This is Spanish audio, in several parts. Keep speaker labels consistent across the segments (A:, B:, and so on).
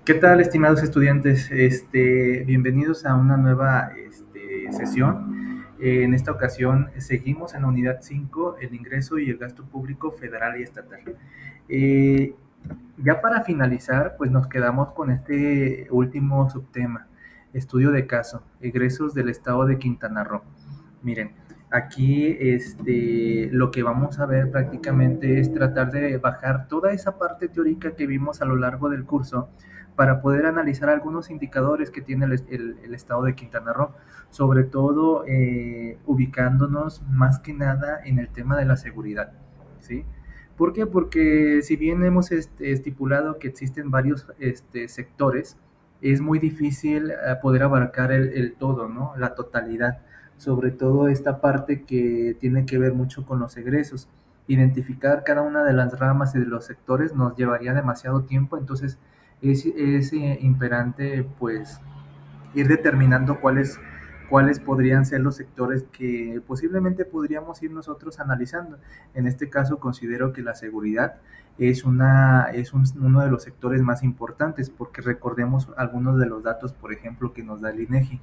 A: ¿Qué tal, estimados estudiantes? Bienvenidos a una nueva sesión. En esta ocasión seguimos en la unidad 5, el ingreso y el gasto público federal y estatal. Eh, ya para finalizar, pues nos quedamos con este último subtema, estudio de caso, egresos del estado de Quintana Roo. Miren, aquí lo que vamos a ver prácticamente es tratar de bajar toda esa parte teórica que vimos a lo largo del curso para poder analizar algunos indicadores que tiene el estado de Quintana Roo, sobre todo ubicándonos más que nada en el tema de la seguridad, ¿sí? ¿Por qué? Porque si bien hemos estipulado que existen varios sectores, es muy difícil poder abarcar el todo, ¿no? La totalidad, sobre todo esta parte que tiene que ver mucho con los egresos. Identificar cada una de las ramas y de los sectores nos llevaría demasiado tiempo, entonces es imperante pues ir determinando cuáles podrían ser los sectores que posiblemente podríamos ir nosotros analizando. En este caso considero que la seguridad uno de los sectores más importantes porque recordemos algunos de los datos, por ejemplo, que nos da el INEGI.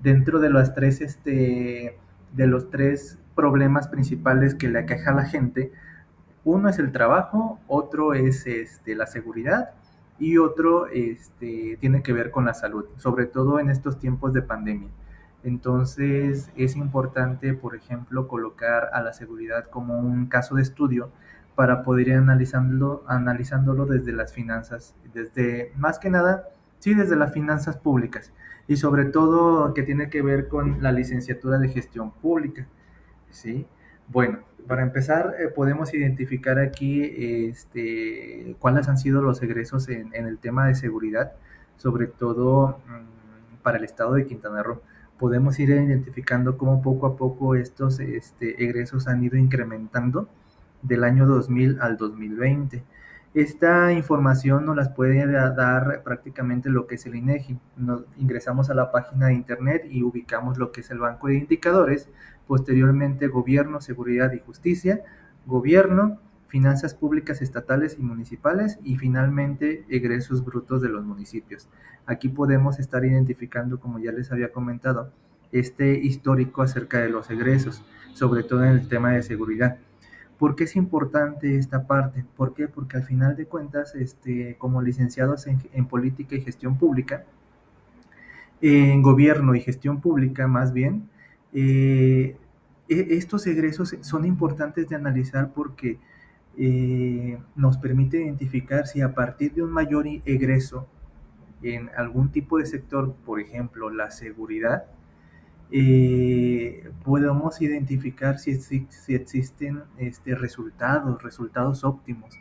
A: Dentro de de los tres problemas principales que le aqueja a la gente, uno es el trabajo, otro es la seguridad y otro tiene que ver con la salud, sobre todo en estos tiempos de pandemia. Entonces es importante, por ejemplo, colocar a la seguridad como un caso de estudio para poder ir analizándolo desde las finanzas, desde más que nada, sí, desde las finanzas públicas y sobre todo que tiene que ver con la licenciatura de gestión pública. ¿Sí? Bueno, para empezar, podemos identificar aquí cuáles han sido los egresos en el tema de seguridad, sobre todo para el estado de Quintana Roo. Podemos ir identificando cómo poco a poco estos egresos han ido incrementando del año 2000 al 2020. Esta información nos las puede dar prácticamente lo que es el INEGI. Ingresamos a la página de internet y ubicamos lo que es el banco de indicadores, posteriormente gobierno, seguridad y justicia, gobierno, finanzas públicas estatales y municipales y finalmente egresos brutos de los municipios. Aquí podemos estar identificando, como ya les había comentado, este histórico acerca de los egresos, sobre todo en el tema de seguridad. ¿Por qué es importante esta parte? ¿Por qué? Porque al final de cuentas, como licenciados en política y gestión pública, en gobierno y gestión pública más bien, eh, estos egresos son importantes de analizar porque nos permite identificar si a partir de un mayor egreso en algún tipo de sector, por ejemplo, la seguridad, podemos identificar si existen resultados óptimos.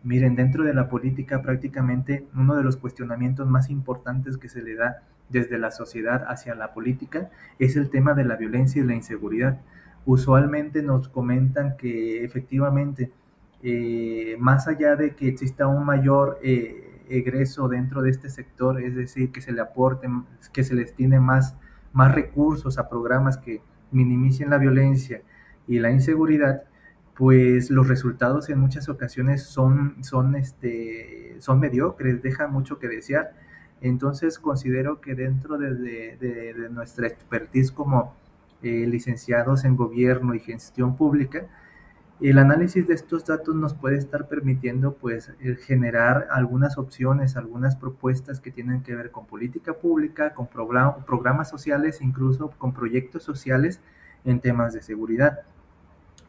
A: Miren, dentro de la política prácticamente uno de los cuestionamientos más importantes que se le da desde la sociedad hacia la política es el tema de la violencia y la inseguridad. Usualmente nos comentan que efectivamente, más allá de que exista un mayor egreso dentro de este sector, es decir, que se le aporten, que se les tiene más recursos a programas que minimicen la violencia y la inseguridad, pues los resultados en muchas ocasiones son mediocres, dejan mucho que desear. Entonces considero que dentro de nuestra expertise como licenciados en gobierno y gestión pública, el análisis de estos datos nos puede estar permitiendo pues generar algunas opciones, algunas propuestas que tienen que ver con política pública, con programas sociales, incluso con proyectos sociales en temas de seguridad.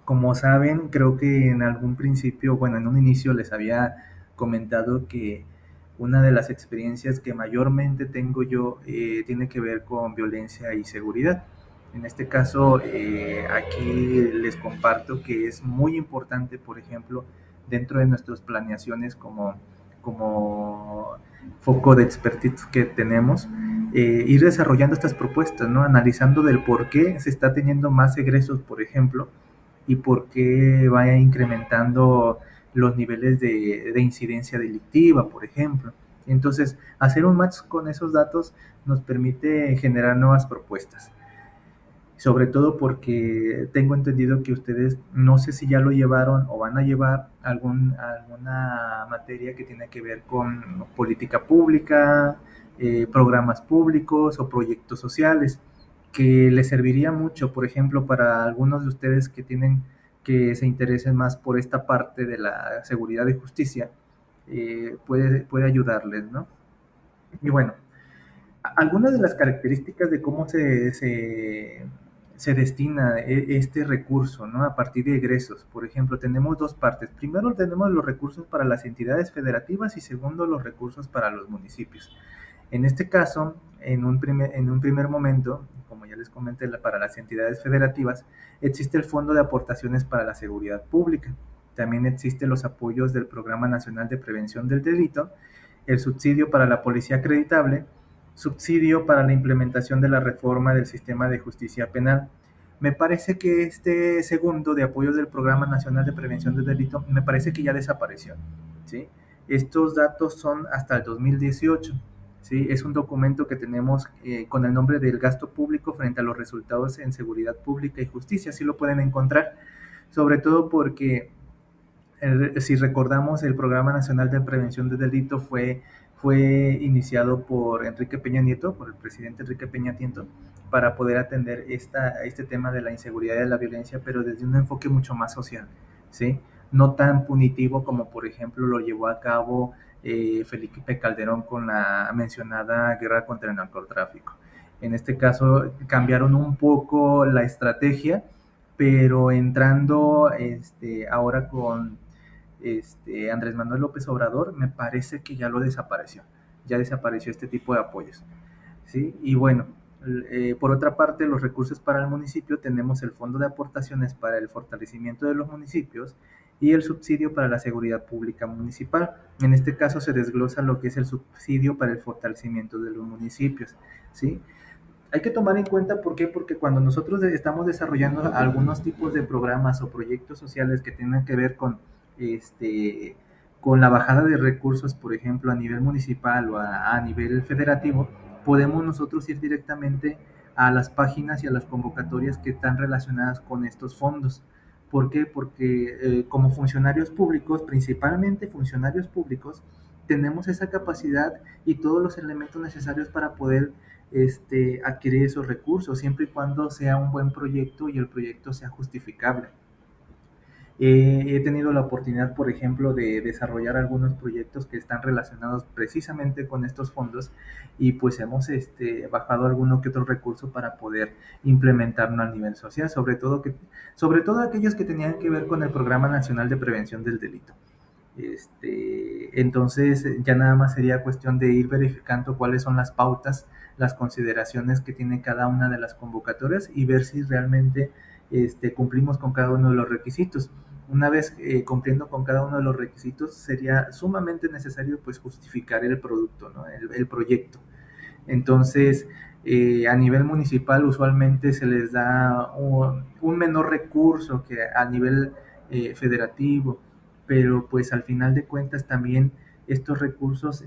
A: Como saben, creo que en algún principio, bueno, en un inicio les había comentado que una de las experiencias que mayormente tengo yo tiene que ver con violencia y seguridad. En este caso, aquí les comparto que es muy importante, por ejemplo, dentro de nuestras planeaciones como foco de expertise que tenemos, ir desarrollando estas propuestas, ¿no? Analizando del por qué se está teniendo más egresos, por ejemplo, y por qué vaya incrementando los niveles de incidencia delictiva, por ejemplo. Entonces, hacer un match con esos datos nos permite generar nuevas propuestas. sobre todo porque tengo entendido que ustedes, no sé si ya lo llevaron o van a llevar alguna materia que tiene que ver con política pública, programas públicos o proyectos sociales, que les serviría mucho, por ejemplo, para algunos de ustedes que se interesen más por esta parte de la seguridad y justicia, puede ayudarles, ¿no? Y bueno, algunas de las características de cómo se destina este recurso, ¿no? A partir de egresos. Por ejemplo, tenemos dos partes. Primero tenemos los recursos para las entidades federativas y segundo los recursos para los municipios. En este caso, en un primer momento, como ya les comenté, para las entidades federativas, existe el Fondo de Aportaciones para la Seguridad Pública. También existen los apoyos del Programa Nacional de Prevención del Delito, el subsidio para la policía acreditable, subsidio para la implementación de la reforma del sistema de justicia penal. Me parece que este segundo de apoyo del Programa Nacional de Prevención del Delito, me parece que ya desapareció, ¿sí? Estos datos son hasta el 2018, ¿sí? Es un documento que tenemos con el nombre del gasto público frente a los resultados en seguridad pública y justicia, así lo pueden encontrar, sobre todo porque si recordamos, el Programa Nacional de Prevención del Delito fue iniciado por Enrique Peña Nieto, por el presidente Enrique Peña Nieto, para poder atender este tema de la inseguridad y de la violencia, pero desde un enfoque mucho más social, ¿sí? No tan punitivo como, por ejemplo, lo llevó a cabo Felipe Calderón con la mencionada guerra contra el narcotráfico. En este caso, cambiaron un poco la estrategia, pero entrando ahora con Andrés Manuel López Obrador, me parece que ya desapareció este tipo de apoyos, ¿sí? Y bueno, por otra parte, los recursos para el municipio, tenemos el Fondo de Aportaciones para el Fortalecimiento de los Municipios y el subsidio para la seguridad pública municipal. En este caso se desglosa lo que es el subsidio para el fortalecimiento de los municipios, ¿sí? Hay que tomar en cuenta, ¿por qué? Porque cuando nosotros estamos desarrollando algunos tipos de programas o proyectos sociales que tengan que ver este, con la bajada de recursos, por ejemplo, a nivel municipal o a nivel federativo, podemos nosotros ir directamente a las páginas y a las convocatorias que están relacionadas con estos fondos. ¿Por qué? Porque como funcionarios públicos, principalmente funcionarios públicos, tenemos esa capacidad y todos los elementos necesarios para poder adquirir esos recursos, siempre y cuando sea un buen proyecto y el proyecto sea justificable. He tenido la oportunidad, por ejemplo, de desarrollar algunos proyectos que están relacionados precisamente con estos fondos y pues hemos bajado alguno que otro recurso para poder implementarlo a nivel social, sobre todo aquellos que tenían que ver con el Programa Nacional de Prevención del Delito. Entonces ya nada más sería cuestión de ir verificando cuáles son las pautas, las consideraciones que tiene cada una de las convocatorias y ver si realmente cumplimos con cada uno de los requisitos. Una vez cumpliendo con cada uno de los requisitos, sería sumamente necesario pues justificar el producto, ¿no? El proyecto. Entonces, a nivel municipal usualmente se les da un menor recurso que a nivel federativo, pero pues al final de cuentas también estos recursos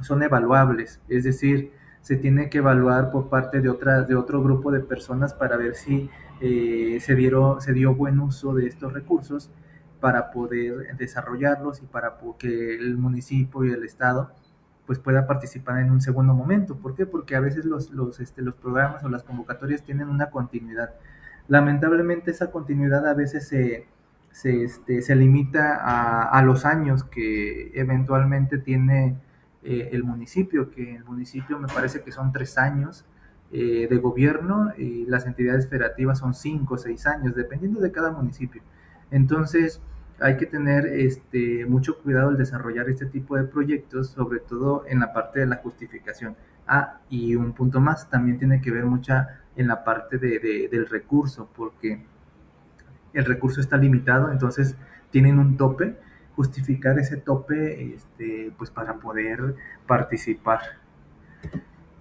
A: son evaluables, es decir, se tiene que evaluar por parte de otro grupo de personas para ver si se dio buen uso de estos recursos para poder desarrollarlos y para que el municipio y el estado pues pueda participar en un segundo momento. ¿Por qué? Porque a veces los programas o las convocatorias tienen una continuidad. Lamentablemente esa continuidad a veces se limita a los años que eventualmente tiene el municipio, que el municipio me parece que son 3 años de gobierno y las entidades federativas son 5 o 6 años, dependiendo de cada municipio. Entonces, hay que tener mucho cuidado al desarrollar este tipo de proyectos, sobre todo en la parte de la justificación. Ah, y un punto más, también tiene que ver mucha en la parte del recurso, porque el recurso está limitado, entonces tienen un tope, justificar ese tope pues para poder participar.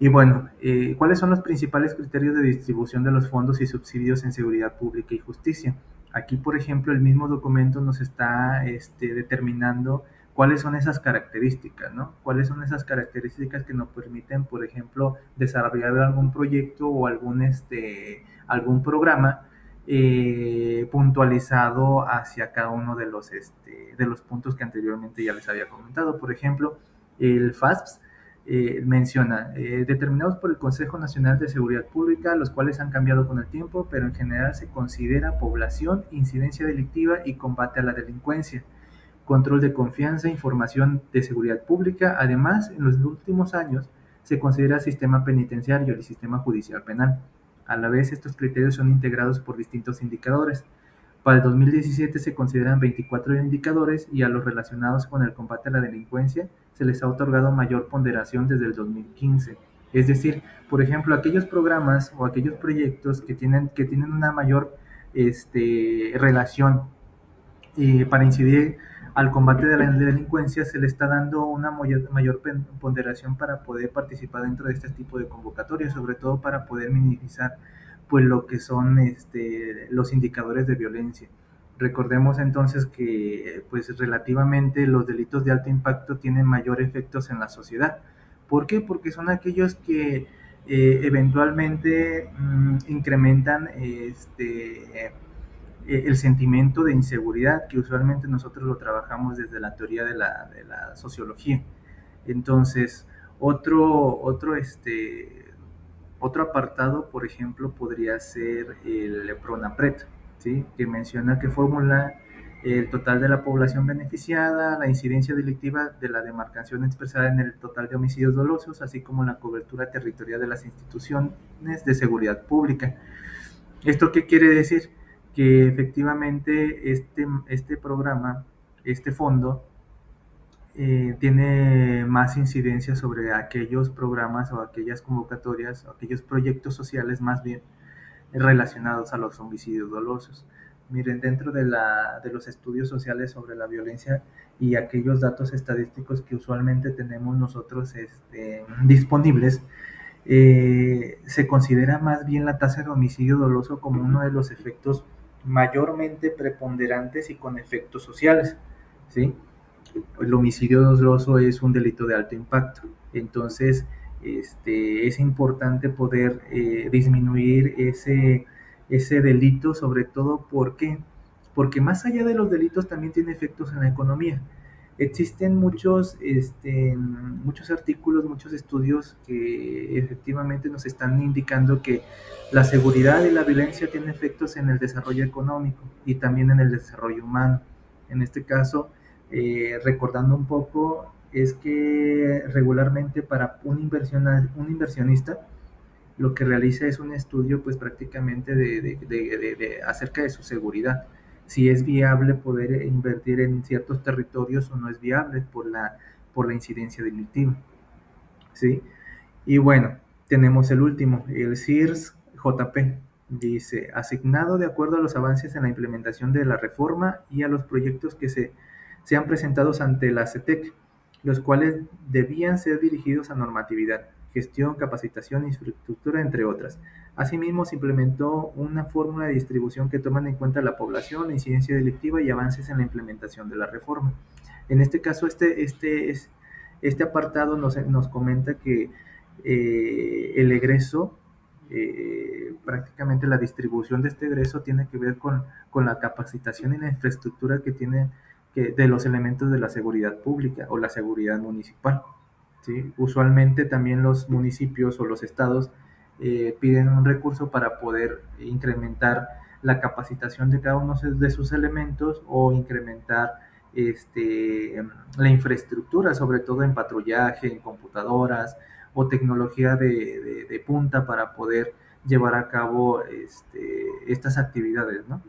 A: Y bueno, ¿cuáles son los principales criterios de distribución de los fondos y subsidios en seguridad pública y justicia? Aquí, por ejemplo, el mismo documento nos está determinando ¿Cuáles son esas características, no? ¿Cuáles son esas características que nos permiten, por ejemplo, desarrollar algún proyecto o algún programa puntualizado hacia cada uno de los puntos que anteriormente ya les había comentado? Por ejemplo, el FASPS menciona determinados por el Consejo Nacional de Seguridad Pública, los cuales han cambiado con el tiempo, pero en general se considera población, incidencia delictiva y combate a la delincuencia, control de confianza, información de seguridad pública. Además, en los últimos años se considera sistema penitenciario y sistema judicial penal. A la vez, estos criterios son integrados por distintos indicadores. Para el 2017 se consideran 24 indicadores y a los relacionados con el combate a la delincuencia se les ha otorgado mayor ponderación desde el 2015. Es decir, por ejemplo, aquellos programas o aquellos proyectos que tienen una mayor relación para incidir al combate de la delincuencia, se le está dando una mayor ponderación para poder participar dentro de este tipo de convocatorias, sobre todo para poder minimizar pues lo que son los indicadores de violencia. Recordemos entonces que pues relativamente los delitos de alto impacto tienen mayor efectos en la sociedad. ¿Por qué? Porque son aquellos que eventualmente incrementan el sentimiento de inseguridad, que usualmente nosotros lo trabajamos desde la teoría de la sociología. Entonces, otro apartado, por ejemplo, podría ser el PRONAPRED, ¿sí? Que menciona que formula el total de la población beneficiada, la incidencia delictiva de la demarcación expresada en el total de homicidios dolosos, así como la cobertura territorial de las instituciones de seguridad pública. ¿Esto qué quiere decir? Que efectivamente este programa, este fondo, tiene más incidencia sobre aquellos programas o aquellas convocatorias o aquellos proyectos sociales más bien relacionados a los homicidios dolosos. Miren, dentro de los estudios sociales sobre la violencia y aquellos datos estadísticos que usualmente tenemos nosotros disponibles, se considera más bien la tasa de homicidio doloso como uno de los efectos mayormente preponderantes y con efectos sociales, ¿sí? El homicidio doloso es un delito de alto impacto, entonces es importante poder disminuir ese delito, sobre todo porque más allá de los delitos también tiene efectos en la economía. Existen muchos artículos, muchos estudios que efectivamente nos están indicando que la seguridad y la violencia tienen efectos en el desarrollo económico y también en el desarrollo humano. En este caso, recordando un poco, es que regularmente para un inversionista lo que realiza es un estudio pues prácticamente acerca de su seguridad, si es viable poder invertir en ciertos territorios o no es viable por la incidencia delictiva, ¿sí? Y bueno, tenemos el último, el CIRS JP, dice, asignado de acuerdo a los avances en la implementación de la reforma y a los proyectos que sean presentados ante la CETEC, los cuales debían ser dirigidos a normatividad, gestión, capacitación, infraestructura, entre otras. Asimismo, se implementó una fórmula de distribución que toman en cuenta la población, la incidencia delictiva y avances en la implementación de la reforma. En este caso, este apartado nos comenta que el egreso, prácticamente la distribución de este egreso tiene que ver con la capacitación y la infraestructura que tiene de los elementos de la seguridad pública o la seguridad municipal, ¿sí? Usualmente también los municipios o los estados piden un recurso para poder incrementar la capacitación de cada uno de sus elementos o incrementar la infraestructura, sobre todo en patrullaje, en computadoras o tecnología de punta para poder llevar a cabo estas actividades, ¿no?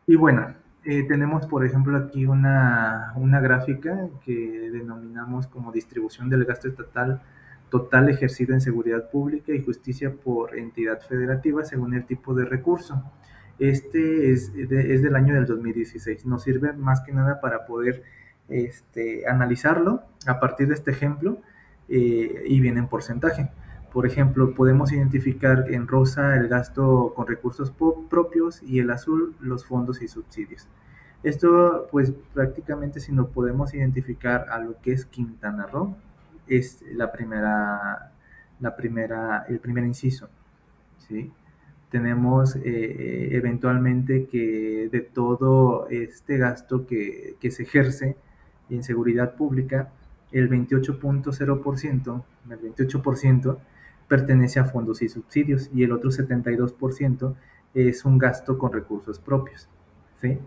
A: Y bueno, tenemos por ejemplo aquí una gráfica que denominamos como distribución del gasto estatal total ejercido en seguridad pública y justicia por entidad federativa según el tipo de recurso. Es del año del 2016. Nos sirve más que nada para poder analizarlo a partir de este ejemplo y viene en porcentaje. Por ejemplo, podemos identificar en rosa el gasto con recursos propios y el azul los fondos y subsidios. Esto, pues prácticamente si no podemos identificar a lo que es Quintana Roo, es el primer inciso, ¿sí? Tenemos eventualmente que de todo este gasto que se ejerce en seguridad pública, el 28.0%, el 28% pertenece a fondos y subsidios y el otro 72% es un gasto con recursos propios, ¿sí?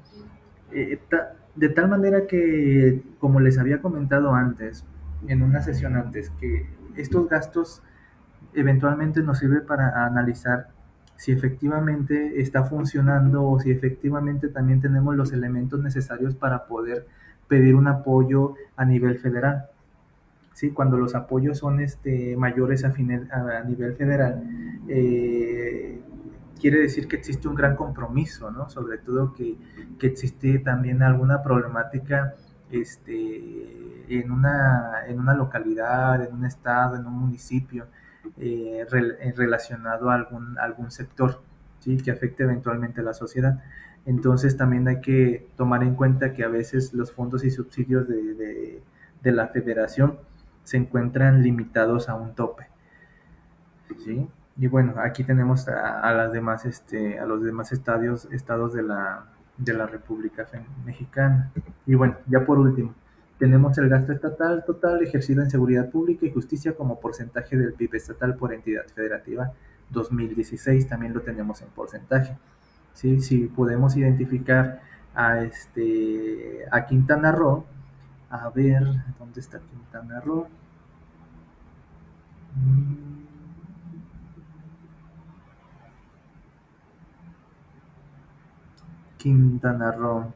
A: De tal manera que, como les había comentado antes, en una sesión antes, que estos gastos eventualmente nos sirve para analizar si efectivamente está funcionando o si efectivamente también tenemos los elementos necesarios para poder pedir un apoyo a nivel federal. ¿Sí? Cuando los apoyos son mayores a nivel federal, eh, quiere decir que existe un gran compromiso, ¿no? Sobre todo que existe también alguna problemática en una localidad, en un estado, en un municipio, relacionado a algún sector, ¿sí? Que afecte eventualmente a la sociedad. Entonces también hay que tomar en cuenta que a veces los fondos y subsidios de la federación se encuentran limitados a un tope, ¿sí? Y bueno, aquí tenemos a las demás, a los demás estados de la República Mexicana. Y bueno, ya por último, tenemos el gasto estatal total ejercido en seguridad pública y justicia como porcentaje del PIB estatal por entidad federativa 2016, también lo tenemos en porcentaje. ¿Sí? Si podemos identificar a Quintana Roo, a ver, ¿dónde está Quintana Roo? Quintana Roo.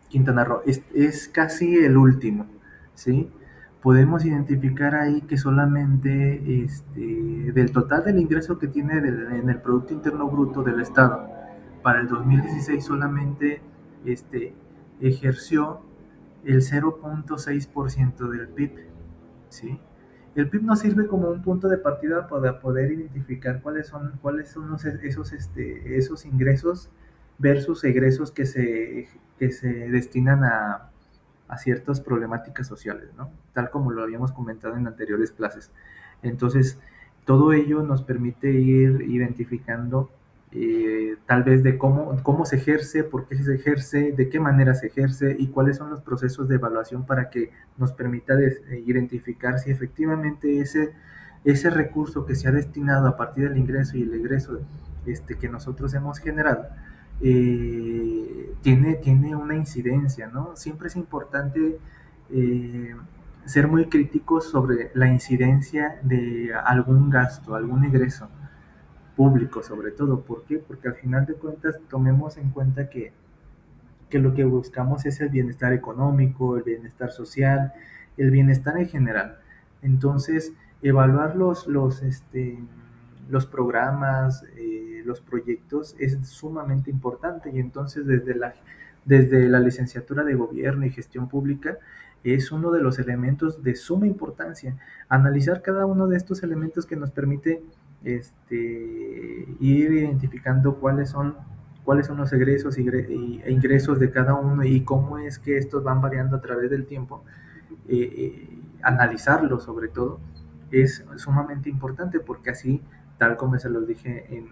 A: Quintana Roo es casi el último, ¿sí? Podemos identificar ahí que solamente del total del ingreso que tiene en el Producto Interno Bruto del Estado para el 2016 solamente ejerció el 0.6% del PIB, ¿sí? El PIB nos sirve como un punto de partida para poder identificar cuáles son esos ingresos versus egresos que se destinan a ciertas problemáticas sociales, ¿no? Tal como lo habíamos comentado en anteriores clases. Entonces, todo ello nos permite ir identificando tal vez de cómo se ejerce, por qué se ejerce, de qué manera se ejerce y cuáles son los procesos de evaluación para que nos permita identificar si efectivamente ese recurso que se ha destinado a partir del ingreso y el egreso que nosotros hemos generado tiene una incidencia, ¿no? Siempre es importante eh, ser muy críticos sobre la incidencia de algún gasto, algún egreso público sobre todo. ¿Por qué? Porque al final de cuentas tomemos en cuenta que lo que buscamos es el bienestar económico, el bienestar social, el bienestar en general. Entonces, evaluar los programas, los proyectos es sumamente importante y entonces desde la licenciatura de Gobierno y Gestión Pública es uno de los elementos de suma importancia. Analizar cada uno de estos elementos que nos permite ir identificando cuáles son los egresos e ingresos de cada uno y cómo es que estos van variando a través del tiempo, analizarlo sobre todo, es sumamente importante porque así, tal como se los dije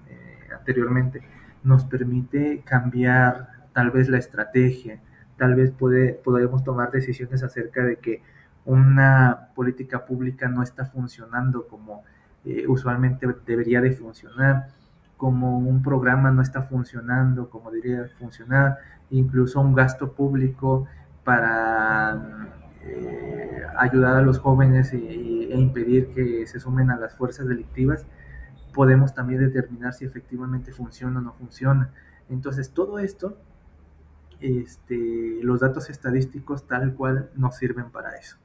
A: anteriormente, nos permite cambiar tal vez la estrategia, tal vez podemos tomar decisiones acerca de que una política pública no está funcionando como usualmente debería de funcionar, como un programa no está funcionando como debería funcionar, incluso un gasto público para ayudar a los jóvenes e impedir que se sumen a las fuerzas delictivas, podemos también determinar si efectivamente funciona o no funciona. Entonces, todo esto, los datos estadísticos tal cual nos sirven para eso.